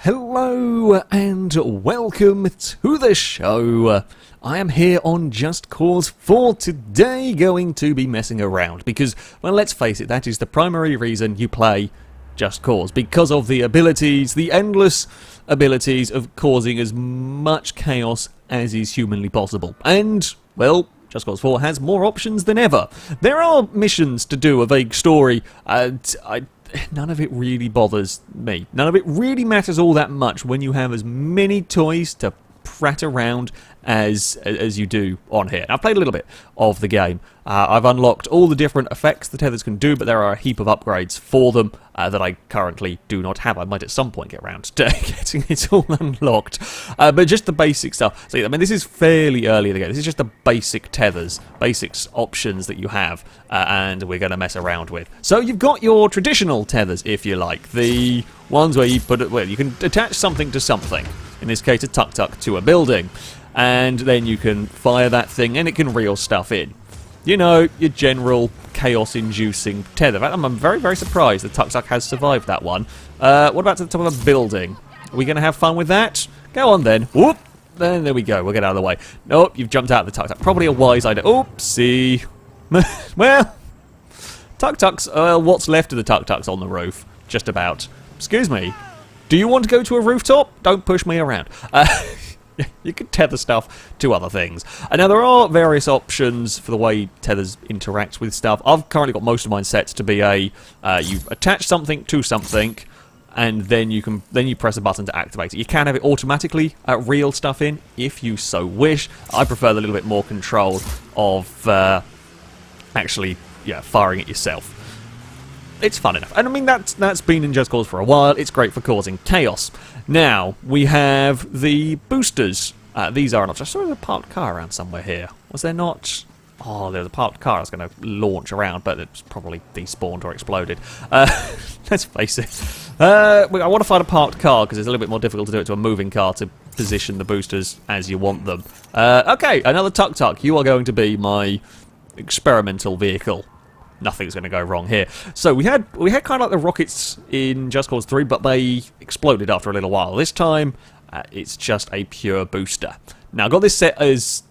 Hello and welcome to the show. I am here on Just Cause for today, going to be messing around because, well, let's face it, that is the primary reason you play Just Cause, because of the abilities, the endless abilities of causing as much chaos as is humanly possible. And, well, Just Cause 4 has more options than ever. There are missions to do, a vague story, none of it really bothers me. None of it really matters all that much when you have as many toys to prat around as you do on here. Now, I've played a little bit of the game. I've unlocked all the different effects the tethers can do, but there are a heap of upgrades for them that I currently do not have. I might at some point get around to getting it all unlocked. But just the basic stuff. So, I mean, this is fairly early in the game. This is just the basic tethers, basics options that you have, and we're going to mess around with. So you've got your traditional tethers, if you like. The ones where you put it, well, you can attach something to something. In this case, a tuk-tuk to a building. And then you can fire that thing and it can reel stuff in. You know, your general chaos-inducing tether. I'm very, very surprised the tuk-tuk has survived that one. What about to the top of a building? Are we going to have fun with that? Go on then. Whoop! Then there we go. We'll get out of the way. Nope, you've jumped out of the tuk-tuk. Probably a wise idea. Oopsie. Well, tuk-tuks, what's left of the tuk-tuks on the roof? Just about. Excuse me. Do you want to go to a rooftop? Don't push me around. You can tether stuff to other things. And now there are various options for the way tethers interact with stuff. I've currently got most of mine set to be you attach something to something, and then you press a button to activate it. You can have it automatically reel stuff in if you so wish. I prefer the little bit more control of actually firing it yourself. It's fun enough. And I mean, that's been in Just Cause for a while. It's great for causing chaos. Now, we have the boosters. These are an option. I saw a parked car around somewhere here. Was there not? Oh, there's a parked car I was going to launch around, but it's probably despawned or exploded. Let's face it. I want to find a parked car because it's a little bit more difficult to do it to a moving car to position the boosters as you want them. Okay, another tuk-tuk. You are going to be my experimental vehicle. Nothing's going to go wrong here. So we had kind of like the rockets in Just Cause 3, but they exploded after a little while. This time, it's just a pure booster. Now, I've got this set as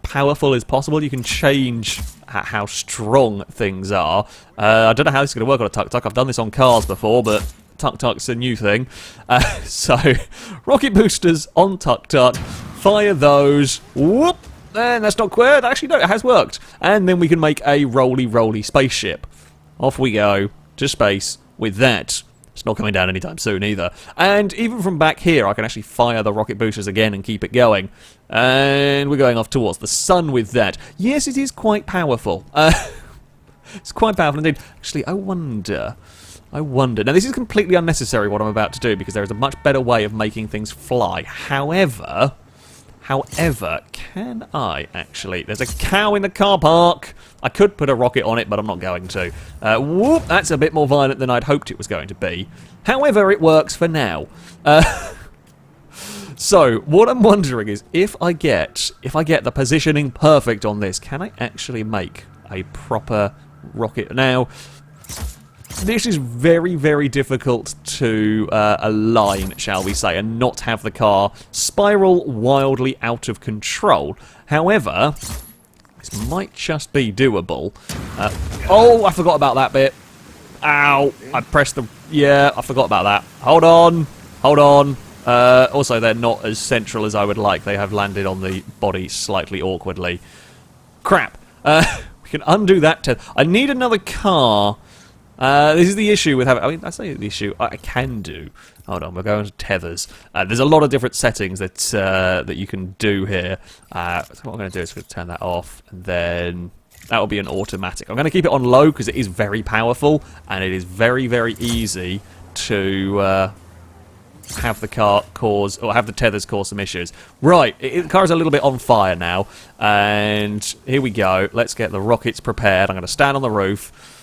powerful as possible. You can change how strong things are. I don't know how this is going to work on a tuk-tuk. I've done this on cars before, but tuk-tuk's a new thing. So, rocket boosters on tuk-tuk. Fire those. Whoop! And that's not queer. Actually, no, it has worked. And then we can make a roly spaceship. Off we go to space with that. It's not coming down anytime soon either. And even from back here, I can actually fire the rocket boosters again and keep it going. And we're going off towards the sun with that. Yes, it is quite powerful. It's quite powerful indeed. Actually, I wonder. Now, this is completely unnecessary, what I'm about to do, because there is a much better way of making things fly. However, can I actually... There's a cow in the car park. I could put a rocket on it, but I'm not going to. Whoop, that's a bit more violent than I'd hoped it was going to be. However, it works for now. So, what I'm wondering is, if I get the positioning perfect on this, can I actually make a proper rocket? Now, this is very, very difficult to align, shall we say, and not have the car spiral wildly out of control. However, this might just be doable. Oh, I forgot about that bit. Ow, I pressed the... Yeah, I forgot about that. Hold on. Also, they're not as central as I would like. They have landed on the body slightly awkwardly. Crap. We can undo that. I need another car. This is the issue with having... I mean, I say the issue I can do. Hold on, we're going to tethers. There's a lot of different settings that you can do here. So what I'm going to do is turn that off, and then that will be an automatic. I'm going to keep it on low because it is very powerful, and it is very, very easy to have the car cause, or have the tethers cause some issues. Right, the car is a little bit on fire now, and here we go. Let's get the rockets prepared. I'm going to stand on the roof.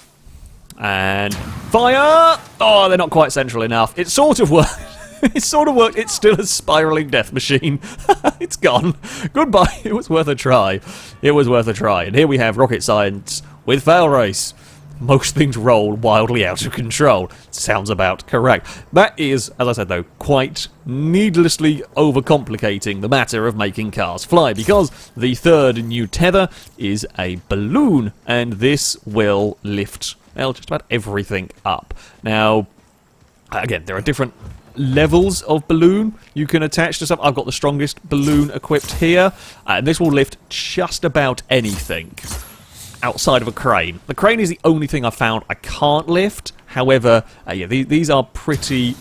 And fire! Oh, they're not quite central enough. It sort of worked. It sort of worked. It's still a spiraling death machine. It's gone. Goodbye. It was worth a try. And here we have rocket science with FailRace. most things roll wildly out of control. Sounds about correct. That is, as I said though, quite needlessly overcomplicating the matter of making cars fly, because the third new tether is a balloon, and this will lift, well, just about everything up. Now, again, there are different levels of balloon you can attach to stuff. I've got the strongest balloon equipped here, and this will lift just about anything outside of a crane. The crane is the only thing I've found I can't lift. However, yeah, these are pretty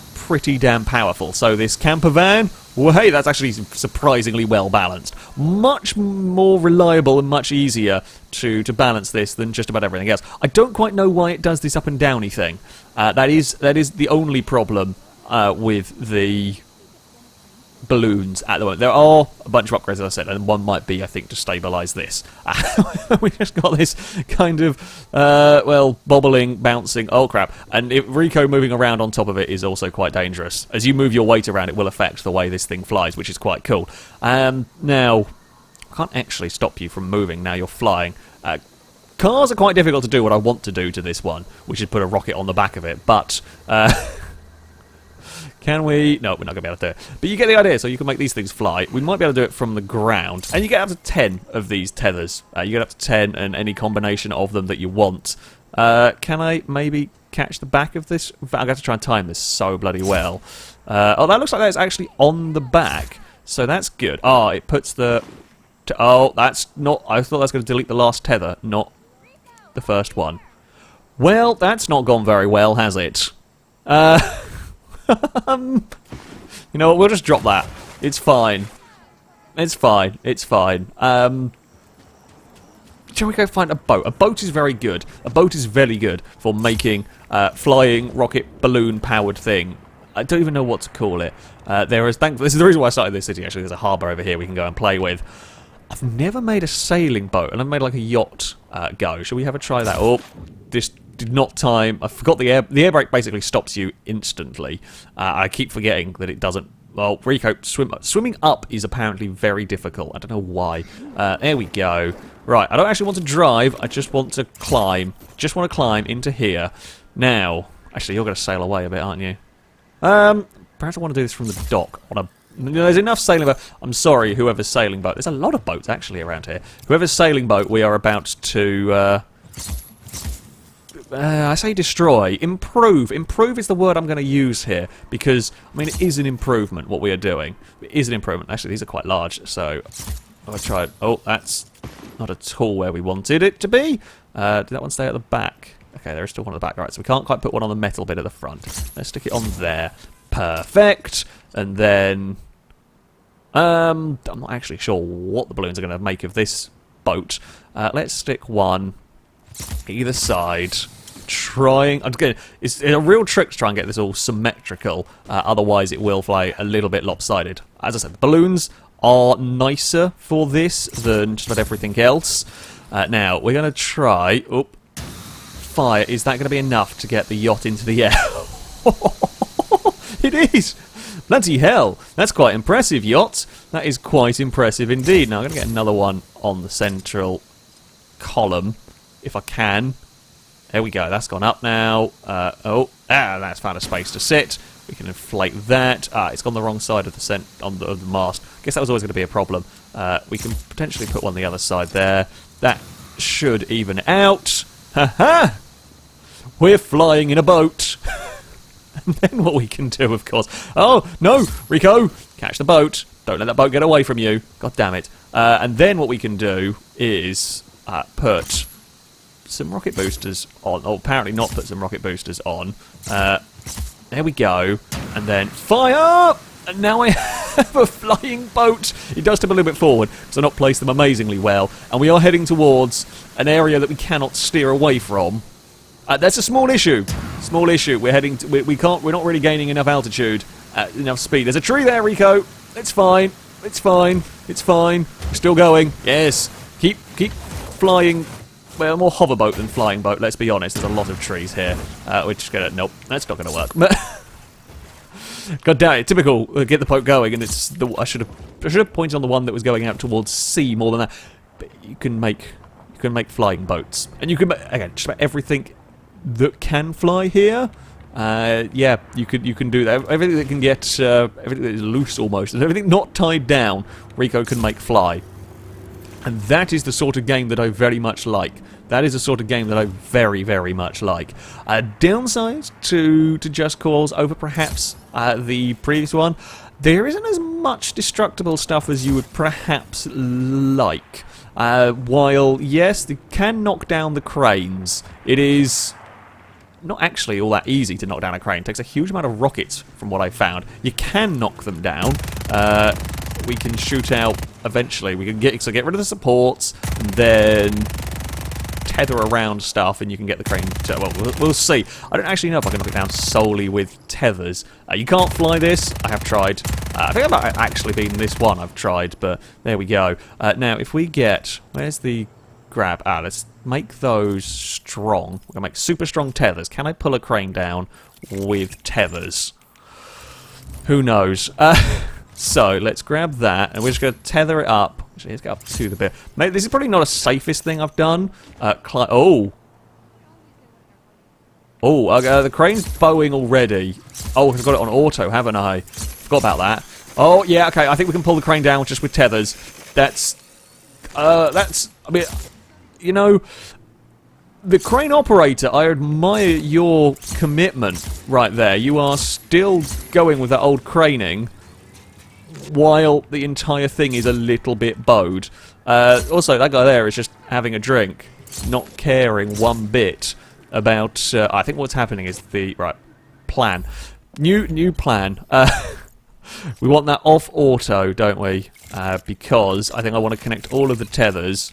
damn powerful. So this camper van, well, hey, that's actually surprisingly well balanced. Much more reliable and much easier to balance this than just about everything else. I don't quite know why it does this up and downy thing. That is the only problem with the balloons at the moment. There are a bunch of upgrades, as I said, and one might be, I think, to stabilise this. We just got this kind of, well, bobbling, bouncing, oh crap, and Rico moving around on top of it is also quite dangerous. As you move your weight around, it will affect the way this thing flies, which is quite cool. Now, I can't actually stop you from moving now you're flying. Cars are quite difficult to do what I want to do to this one, which is put a rocket on the back of it, but can we? No, we're not going to be able to do it. But you get the idea, so you can make these things fly. We might be able to do it from the ground. And you get up to 10 of these tethers. You get up to 10 and any combination of them that you want. Can I maybe catch the back of this? I'm going to try and time this so bloody well. Oh, that looks like that's actually on the back. So that's good. Oh, it puts the... Oh, that's not... I thought that's going to delete the last tether, not the first one. Well, that's not gone very well, has it? You know what, we'll just drop that. It's fine. It's fine. It's fine. Shall we go find a boat? A boat is very good. A boat is very good for making flying rocket balloon powered thing. I don't even know what to call it. This is the reason why I started this city, actually. There's a harbour over here we can go and play with. I've never made a sailing boat, and I've made like a yacht go. Shall we have a try that? Oh, this did not time. I forgot the air brake basically stops you instantly. I keep forgetting that it doesn't. Well, Rico, swimming up is apparently very difficult. I don't know why. There we go. Right, I don't actually want to drive. I just want to climb. Just want to climb into here. Now, actually, you're going to sail away a bit, aren't you? Perhaps I want to do this from the dock on a... There's enough sailing boat. I'm sorry, whoever's sailing boat. There's a lot of boats actually around here. Whoever's sailing boat, we are about to. I say destroy. Improve. Improve is the word I'm going to use here because I mean it is an improvement what we are doing. It is an improvement. Actually, these are quite large, so I'll try. Oh, that's not at all where we wanted it to be. Did that one stay at the back? Okay, there is still one at the back. Right, so we can't quite put one on the metal bit at the front. Let's stick it on there. Perfect. And then I'm not actually sure what the balloons are going to make of this boat. Let's stick one either side. It's a real trick to try and get this all symmetrical. Otherwise, it will fly a little bit lopsided. As I said, the balloons are nicer for this than just about everything else. Now we're going to try. Oh, fire! Is that going to be enough to get the yacht into the air? It is. Bloody hell, that's quite impressive, yacht. That is quite impressive indeed. Now, I'm going to get another one on the central column, if I can. There we go, that's gone up now. That's found a space to sit. We can inflate that. It's gone the wrong side of the mast. I guess that was always going to be a problem. We can potentially put one on the other side there. That should even out. Ha-ha! We're flying in a boat. And then what we can do, of course... Oh, no! Rico! Catch the boat. Don't let that boat get away from you. God damn it. And then what we can do is put some rocket boosters on. Or apparently not put some rocket boosters on. There we go. And then fire! And now I have a flying boat. It does tip a little bit forward, so I've not placed them amazingly well. And we are heading towards an area that we cannot steer away from. That's a small issue. Small issue. We're heading. We're not really gaining enough altitude, enough speed. There's a tree there, Rico. It's fine. It's fine. It's fine. We're still going. Yes. Keep flying. Well, more hoverboat than flying boat. Let's be honest. There's a lot of trees here. We're just gonna. Nope. That's not gonna work. God damn it! Typical. Get the boat going, and it's the. I should have pointed on the one that was going out towards sea more than that. But you can make flying boats, and you can again just about everything that can fly here. Yeah, you can do that. Everything that can get everything that is loose almost, and everything not tied down, Rico can make fly. And that is the sort of game that I very much like. That is the sort of game that I very, very much like. Downside to Just Cause over perhaps the previous one, there isn't as much destructible stuff as you would perhaps like. While, yes, they can knock down the cranes, it is not actually all that easy to knock down a crane. It takes a huge amount of rockets, from what I found. You can knock them down. We can shoot out eventually. We can get rid of the supports, and then tether around stuff, and you can get the crane to... Well, we'll see. I don't actually know if I can knock it down solely with tethers. You can't fly this. I have tried. I think I've actually been this one I've tried, but there we go. Now, if we get... Where's the grab? Let's make those strong. We're going to make super strong tethers. Can I pull a crane down with tethers? Who knows? So, let's grab that, and we're just going to tether it up. Actually, let's get up to the bit. Mate, this is probably not the safest thing I've done. Oh, the crane's bowing already. Oh, I've got it on auto, haven't I? Forgot about that. Oh, yeah, okay, I think we can pull the crane down just with tethers. That's, I mean, you know, the crane operator, I admire your commitment right there. You are still going with that old craning, while the entire thing is a little bit bowed. Also, that guy there is just having a drink, not caring one bit about... I think what's happening is the... Right, plan. New plan. We want that off auto, don't we? Because I think I want to connect all of the tethers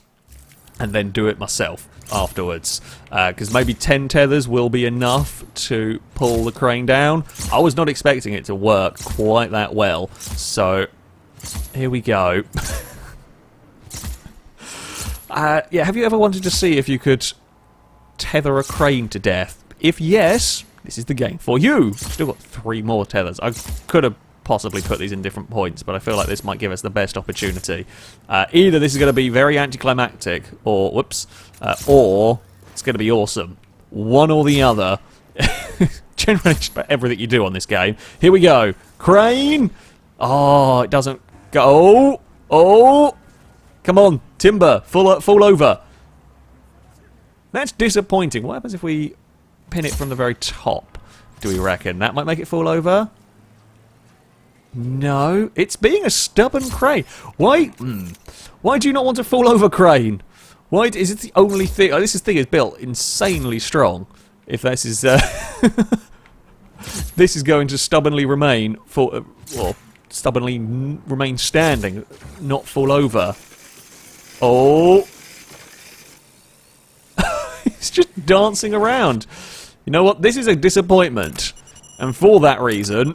and then do it myself afterwards. Because maybe 10 tethers will be enough to pull the crane down. I was not expecting it to work quite that well. So, here we go. Yeah, have you ever wanted to see if you could tether a crane to death? If yes, this is the game for you. Still got 3 more tethers. I could have possibly put these in different points, but I feel like this might give us the best opportunity. Either this is going to be very anticlimactic, or whoops, or it's going to be awesome. One or the other. Generally, just about everything you do on this game. Here we go. Crane. Oh, it doesn't go. Oh, come on, timber, fall over. That's disappointing. What happens if we pin it from the very top? Do we reckon that might make it fall over? No, it's being a stubborn crane. Why? Why do you not want to fall over, crane? Why is it the only thing? Oh, this thing is built insanely strong. If this is this is going to stubbornly remain or stubbornly remain standing, not fall over. Oh, it's just dancing around. You know what? This is a disappointment, and for that reason,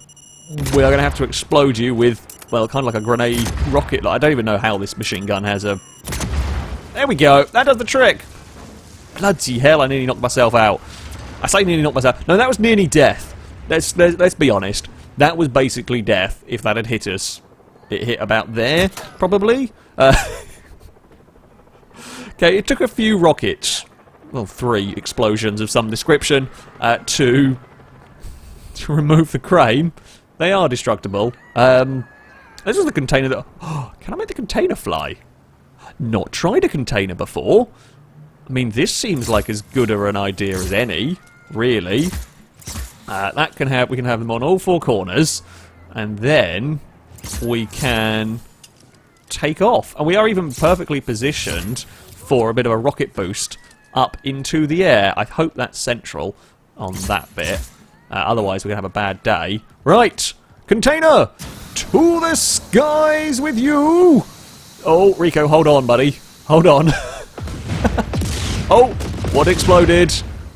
we are going to have to explode you with, well, kind of like a grenade rocket. I don't even know how this machine gun has a... There we go. That does the trick. Bloody hell, I nearly knocked myself out. I say nearly knocked myself... No, that was nearly death. Let's be honest. That was basically death if that had hit us. It hit about there, probably. Okay, it took a few rockets, well, 3 explosions of some description, to remove the crane. They are destructible. This was the container that... Oh, can I make the container fly? Not tried a container before. I mean, this seems like as good an idea as any, really. We can have them on all 4 corners, and then we can take off. And we are even perfectly positioned for a bit of a rocket boost up into the air. I hope that's central on that bit. Otherwise, we're going to have a bad day. Right! Container! To the skies with you! Oh, Rico, hold on, buddy. Hold on. Oh! What exploded?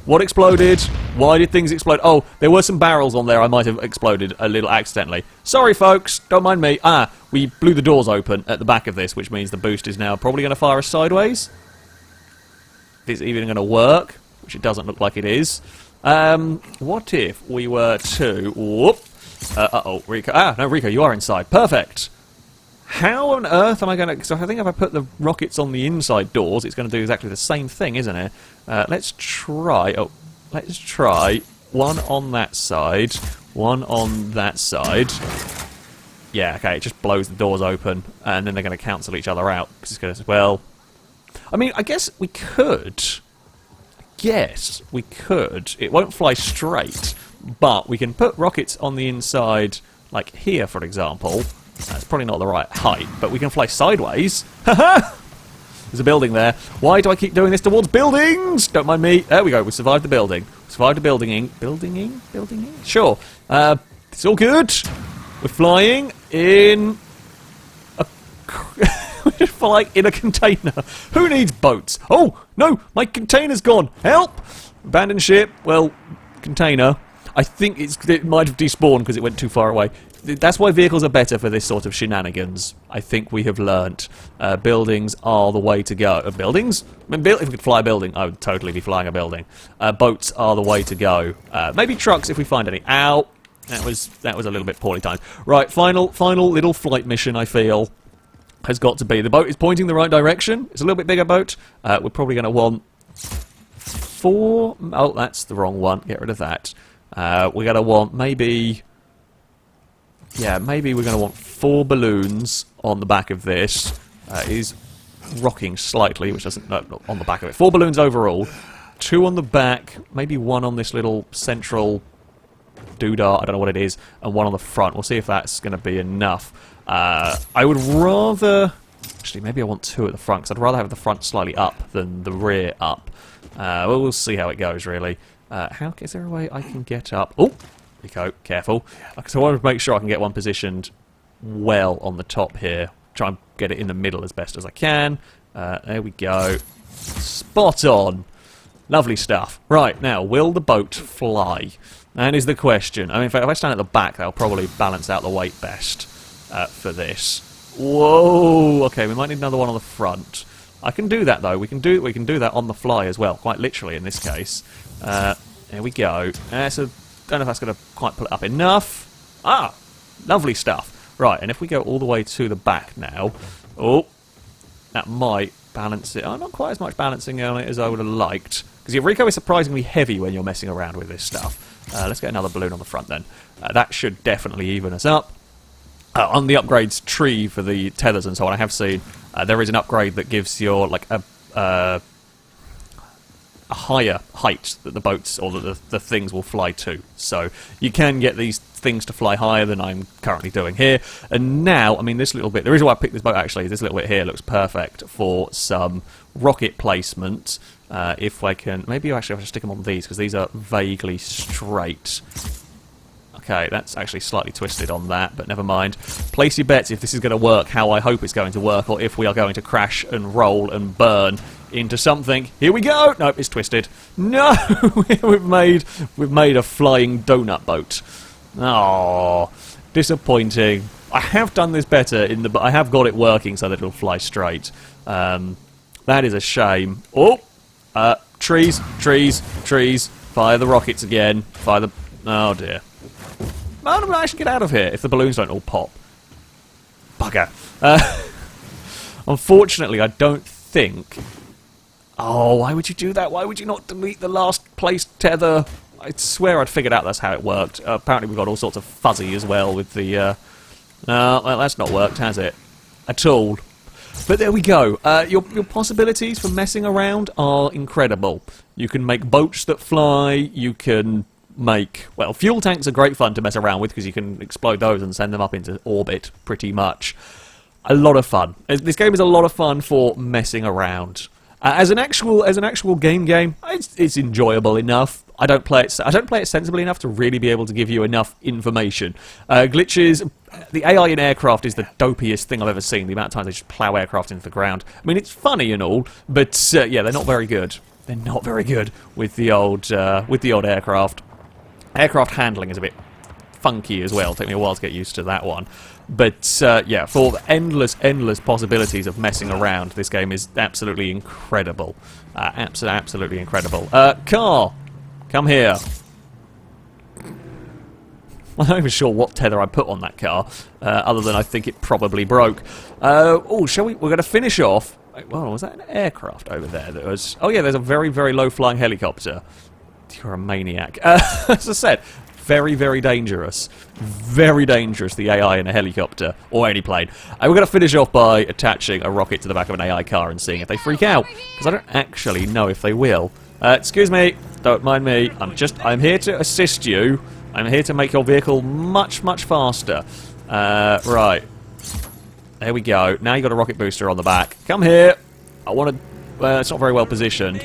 What exploded? Why did things explode? Oh, there were some barrels on there. I might have exploded a little accidentally. Sorry, folks. Don't mind me. We blew the doors open at the back of this, which means the boost is now probably going to fire us sideways. If it's even going to work, which it doesn't look like it is. What if we were to... Whoop. Uh-oh, Rico. No, Rico, you are inside. Perfect. How on earth am I going to... So I think if I put the rockets on the inside doors, it's going to do exactly the same thing, isn't it? Let's try... Oh, let's try one on that side, one on that side. Yeah, okay, it just blows the doors open, and then they're going to cancel each other out. Because it's going to, well, I mean, I guess we could. It won't fly straight, but we can put rockets on the inside, like here, for example. That's probably not the right height, but we can fly sideways. Haha! There's a building there. Why do I keep doing this towards buildings? Don't mind me. There we go. We survived the building. Survived the buildinging. Buildinging? Sure. It's all good. We're flying in a... We're flying in a container. Who needs boats? Oh, no! My container's gone. Help! Abandoned ship. Well, container. I think it might have despawned because it went too far away. That's why vehicles are better for this sort of shenanigans. I think we have learnt. Buildings are the way to go. Buildings? I mean, if we could fly a building, I would totally be flying a building. Boats are the way to go. Maybe trucks if we find any. Ow! That was a little bit poorly timed. Right, final little flight mission, I feel, has got to be. The boat is pointing the right direction. It's a little bit bigger boat. We're probably going to want 4... Oh, that's the wrong one. Get rid of that. We're going to want maybe... Yeah, maybe we're going to want 4 balloons on the back of this. It is rocking slightly, which doesn't... No, not on the back of it. 4 balloons overall. 2 on the back. Maybe 1 on this little central doodah. I don't know what it is. And 1 on the front. We'll see if that's going to be enough. I would rather... Actually, maybe I want 2 at the front, because I'd rather have the front slightly up than the rear up. Well, we'll see how it goes, really. Is there a way I can get up? Oh! There we go, careful. So I want to make sure I can get one positioned well on the top here. Try and get it in the middle as best as I can. There we go. Spot on. Lovely stuff. Right, now, will the boat fly? That is the question. I mean, in fact, if I stand at the back, that'll probably balance out the weight best for this. Whoa! Okay, we might need another one on the front. I can do that, though. We can do that on the fly as well, quite literally in this case. There we go. So... Don't know if that's going to quite pull it up enough. Ah! Lovely stuff. Right, and if we go all the way to the back now... Oh! That might balance it. Oh, not quite as much balancing on it as I would have liked. Because Eureka is surprisingly heavy when you're messing around with this stuff. Let's get another balloon on the front then. That should definitely even us up. On the upgrades tree for the tethers and so on, I have seen there is an upgrade that gives your, like, a higher height that the boats or that the things will fly to. So you can get these things to fly higher than I'm currently doing here. And now, I mean, this little bit, the reason why I picked this boat actually is this little bit here looks perfect for some rocket placement. If I can, maybe actually I should stick them on these because these are vaguely straight. Okay, that's actually slightly twisted on that, but never mind. Place your bets if this is going to work how I hope it's going to work, or if we are going to crash and roll and burn into something. Here we go! Nope, it's twisted. No! we've made a flying donut boat. Oh, disappointing. I have done this better but I have got it working so that it'll fly straight. That is a shame. Oh! Trees. Fire the rockets again. Fire the... Oh dear. I'm going to actually get out of here if the balloons don't all pop. Bugger. Unfortunately, I don't think... Oh, why would you do that? Why would you not delete the last placed tether? I swear I'd figured out that's how it worked. Apparently we've got all sorts of fuzzy as well with the... well, that's not worked, has it? At all. But there we go. Your possibilities for messing around are incredible. You can make boats that fly, you can... Well, fuel tanks are great fun to mess around with because you can explode those and send them up into orbit, pretty much. A lot of fun. This game is a lot of fun for messing around. As an actual game, it's enjoyable enough. I don't play it sensibly enough to really be able to give you enough information. Glitches. The AI in aircraft is the dopiest thing I've ever seen. The amount of times they just plough aircraft into the ground. I mean, it's funny and all, but yeah, they're not very good. They're not very good with the old aircraft. Aircraft handling is a bit funky as well. Take me a while to get used to that one. But yeah, for the endless possibilities of messing around, this game is absolutely incredible. Absolutely incredible. Car, come here. I'm not even sure what tether I put on that car, other than I think it probably broke. Oh, shall we? We're going to finish off. Well, was that an aircraft over there? That was. Oh yeah, there's a very low flying helicopter. You're a maniac. As I said, very, very dangerous. Very dangerous, the AI in a helicopter, or any plane. And we're going to finish off by attaching a rocket to the back of an AI car and seeing if they freak out. Because I don't actually know if they will. Excuse me, don't mind me. I'm here to assist you. I'm here to make your vehicle much, much faster. Right. There we go. Now you've got a rocket booster on the back. Come here. I want to... it's not very well positioned.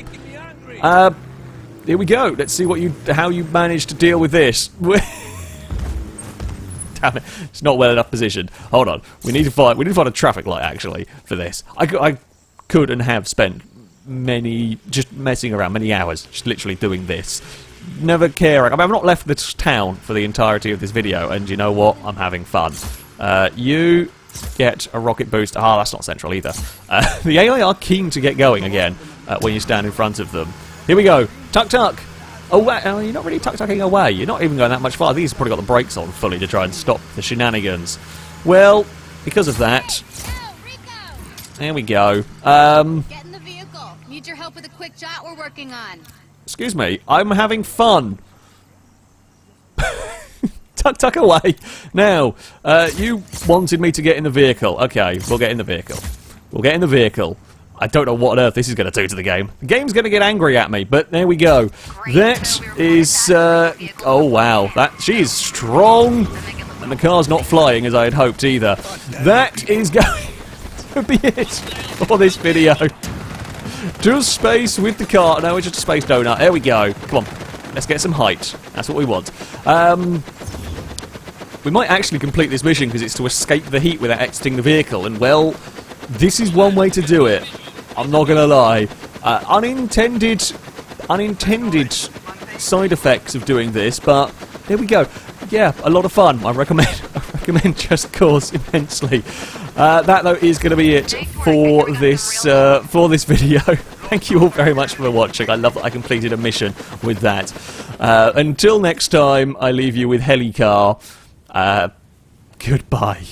Here we go. Let's see how you managed to deal with this. Damn it. It's not well enough positioned. Hold on. We need to find a traffic light, actually, for this. I could and have spent just messing around, many hours, just literally doing this. Never caring. I mean, I've not left this town for the entirety of this video, and you know what? I'm having fun. You get a rocket boost. Ah, that's not central either. The AI are keen to get going again when you stand in front of them. Here we go. Tuck tuck. Away. Oh, you're not really tuck tucking away. You're not even going that much far. I think he's probably got the brakes on fully to try and stop the shenanigans. Well, because of that, there we go. Get in the vehicle. Need your help with a quick shot we're working on. Excuse me. I'm having fun. Tuck tuck away. Now, you wanted me to get in the vehicle. Okay, we'll get in the vehicle. We'll get in the vehicle. I don't know what on earth this is going to do to the game. The game's going to get angry at me, but there we go. That is... oh, wow. She is strong. And the car's not flying as I had hoped either. That is going to be it for this video. To space with the car. No, it's just a space donut. There we go. Come on. Let's get some height. That's what we want. We might actually complete this mission because it's to escape the heat without exiting the vehicle. And, well, this is one way to do it. I'm not going to lie. Unintended side effects of doing this, but there we go. Yeah, a lot of fun. I recommend Just Cause immensely. That though is going to be it for this video. Thank you all very much for watching. I love that I completed a mission with that. Until next time, I leave you with Helicar. Goodbye.